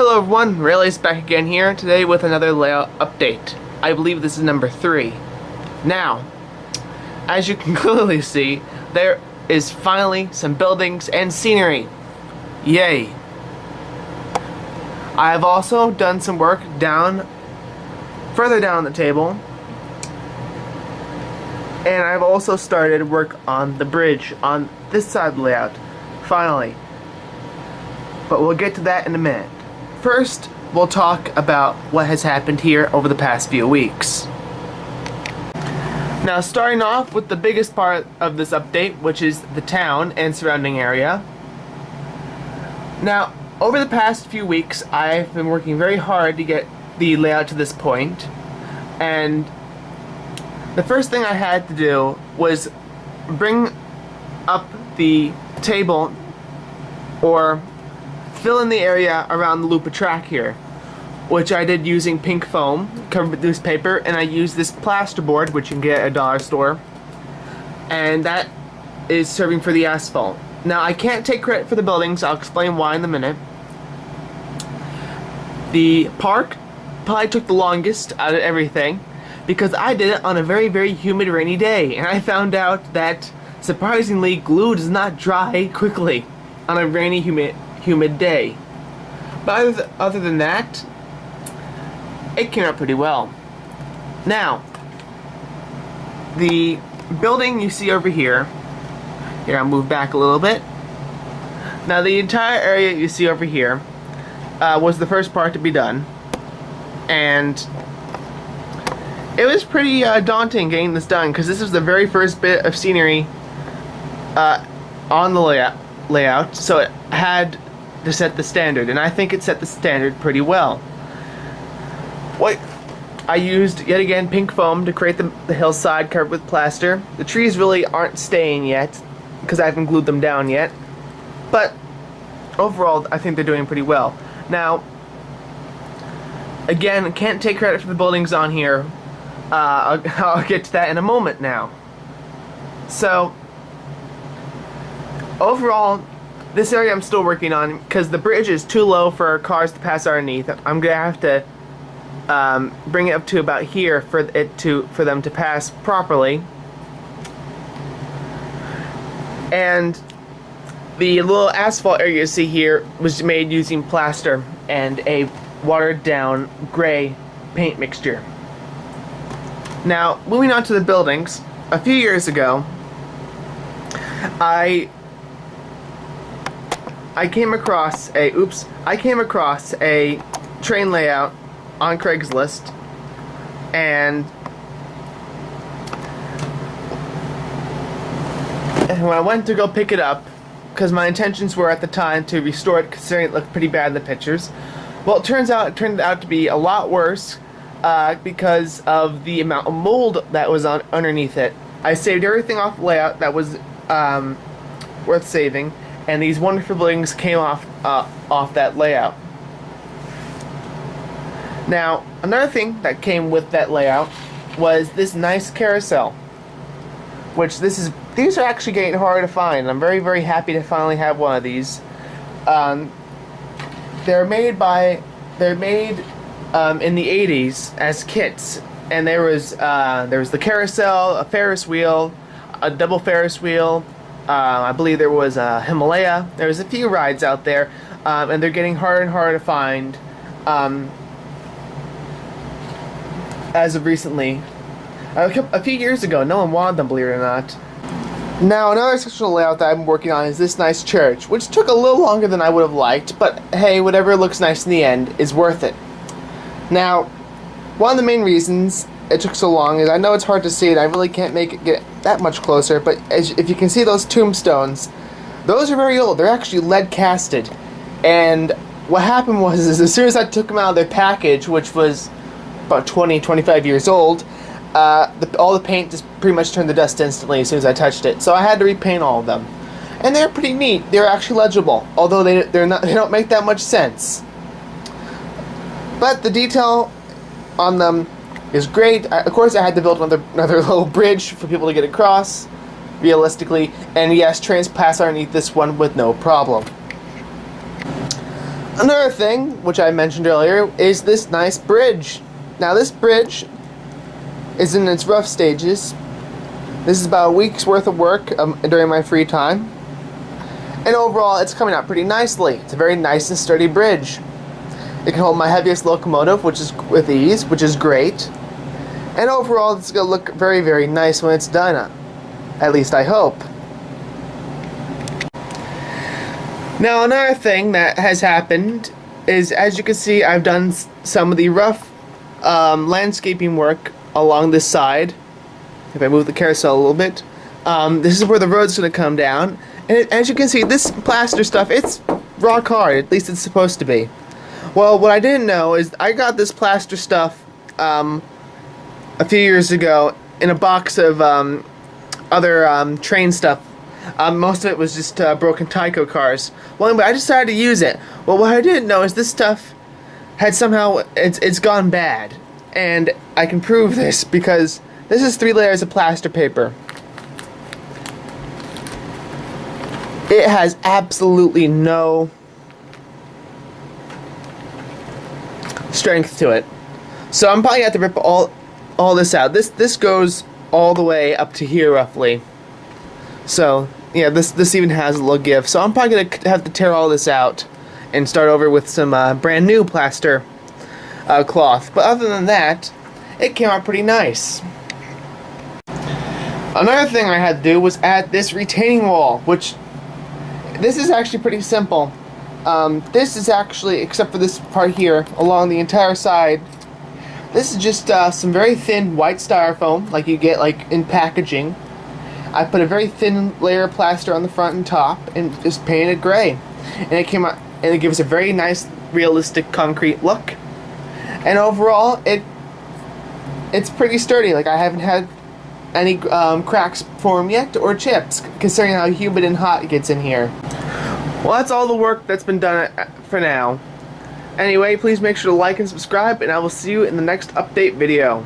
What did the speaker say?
Hello everyone, Rayleigh's back again here today with another layout update. I believe this is number 3. Now, as you can clearly see, there is finally some buildings and scenery. Yay! I have also done some work further down the table, and I've also started work on the bridge on this side of the layout, finally. But we'll get to that in a minute. First, we'll talk about what has happened here over the past few weeks. Now, starting off with the biggest part of this update, which is the town and surrounding area. Now, over the past few weeks, I've been working very hard to get the layout to this point, and the first thing I had to do was bring up the table, or fill in the area around the loop of track here, which I did using pink foam covered with newspaper, and I used this plasterboard, which you can get at a dollar store, and that is serving for the asphalt. Now, I can't take credit for the buildings. I'll explain why in a minute. The park probably took the longest out of everything because I did it on a very, very humid, rainy day, and I found out that surprisingly glue does not dry quickly on a rainy, humid day. But other than that, it came out pretty well. Now, the building you see over here, I'll move back a little bit. Now, the entire area you see over here was the first part to be done, and it was pretty daunting getting this done because this was the very first bit of scenery on the layout, so it had to set the standard, and I think it set the standard pretty well. I used, yet again, pink foam to create the hillside covered with plaster. The trees really aren't staying yet because I haven't glued them down yet, but overall I think they're doing pretty well. Now, again, can't take credit for the buildings on here. I'll get to that in a moment now. So, overall, this area I'm still working on because the bridge is too low for cars to pass underneath. I'm gonna have to bring it up to about here for them to pass properly. And the little asphalt area you see here was made using plaster and a watered down gray paint mixture. Now, moving on to the buildings, a few years ago, I came across a train layout on Craigslist, and when I went to go pick it up, because my intentions were at the time to restore it, considering it looked pretty bad in the pictures. Well, it turned out to be a lot worse because of the amount of mold that was underneath it. I saved everything off the layout that was worth saving, and these wonderful buildings came off that layout. Now, another thing that came with that layout was this nice carousel, which these are actually getting hard to find. I'm very, very happy to finally have one of these. They're made in the 80s as kits, and there was the carousel, a Ferris wheel, a double Ferris wheel. I believe there was a Himalaya. There was a few rides out there, and they're getting harder and harder to find as of recently. A few years ago, no one wanted them, believe it or not. Now, another sectional layout that I'm working on is this nice church, which took a little longer than I would have liked, but hey, whatever looks nice in the end is worth it. Now, one of the main reasons it took so long is I know it's hard to see it. I really can't make it get that much closer, but if you can see those tombstones, those are very old. They're actually lead casted, and what happened was as soon as I took them out of their package, which was about 25 years old, all the paint just pretty much turned to dust instantly as soon as I touched it. So I had to repaint all of them, and they're pretty neat. They're actually legible, although they don't make that much sense. But the detail on them is great. Of course, I had to build another little bridge for people to get across, realistically, and yes, trains pass underneath this one with no problem. Another thing, which I mentioned earlier, is this nice bridge. Now this bridge is in its rough stages. This is about a week's worth of work during my free time. And overall, it's coming out pretty nicely. It's a very nice and sturdy bridge. It can hold my heaviest locomotive, which is with ease, which is great. And overall, it's going to look very, very nice when it's done. At least I hope. Now, another thing that has happened is, as you can see, I've done some of the rough landscaping work along this side. If I move the carousel a little bit, this is where the road's going to come down. And as you can see, this plaster stuff, it's rock hard. At least it's supposed to be. Well, what I didn't know is I got this plaster stuff a few years ago in a box of other train stuff. Most of it was just broken Tyco cars. Well, anyway, I decided to use it. Well, what I didn't know is this stuff had somehow it's gone bad, and I can prove this because this is 3 layers of plaster paper. It has absolutely no strength to it. So I'm probably going to have to rip all this out. This goes all the way up to here roughly. So yeah, this even has a little give. So I'm probably going to have to tear all this out and start over with some brand new plaster cloth. But other than that, it came out pretty nice. Another thing I had to do was add this retaining wall, which this is actually pretty simple. This is actually, except for this part here, along the entire side, this is just some very thin white styrofoam, like you get like in packaging. I put a very thin layer of plaster on the front and top, and just painted it gray. And it came out, and it gives a very nice, realistic concrete look. And overall, it's pretty sturdy. Like I haven't had any cracks form yet or chips, considering how humid and hot it gets in here. Well, that's all the work that's been done for now. Anyway, please make sure to like and subscribe, and I will see you in the next update video.